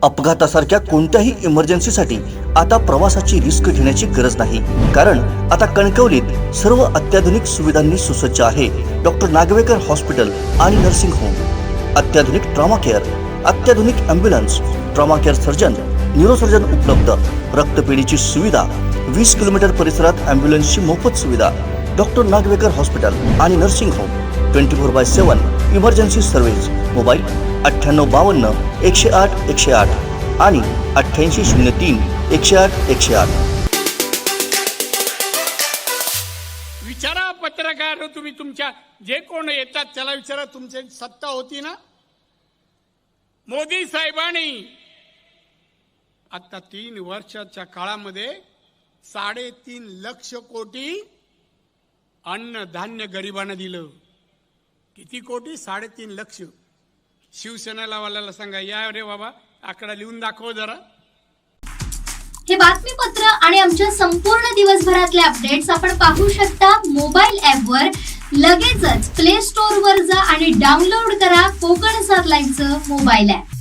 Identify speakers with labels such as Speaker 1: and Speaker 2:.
Speaker 1: अपघातासारख्या कोणत्याही इमर्जन्सीसाठी आता प्रवासाची रिस्क घेण्याची गरज नाही, कारण आता कणकवलीत सर्व अत्याधुनिक सुविधांनी सुसज्ज आहे डॉक्टर नागवेकर हॉस्पिटल आणि नर्सिंग होम। अत्याधुनिक ट्रॉमा केअर, अत्याधुनिक ambulance, trauma care surgeon, neurosurgeon उपलब्ध, रक्तपेढीची सुविधा, 20 किलोमीटर परिसरात ॲम्ब्युलन्सची मोफत सुविधा। डॉक्टर नागवेकर हॉस्पिटल आणि nursing home 24/7 emergency service. Mobile 9852 108 108 आणि 8803 108 108।
Speaker 2: विचारा पत्रकार, तुम्ही तुमच्या जे कोण येतात त्याला विचारा, तुमची सत्ता होती ना? मोदी साहेबांनी आता 3 वर्षाच्या काळामध्ये 3.5 लक्ष कोटी अन्नधान्य गरिबांना दिलं। किती कोटी? 3.5 लक्ष। शिवसेनेला वाल्याला सांगा, या रे बाबा आकडा लिहून दाखव जरा।
Speaker 3: हे बातमीपत्र आणि आमच्या संपूर्ण दिवसभरातले अपडेट्स आपण पाहू शकता मोबाईल ॲपवर। लगेचच प्ले स्टोअर वर जा आणि डाउनलोड करा कोकण 7 लाईव्हचं मोबाईल ॲप।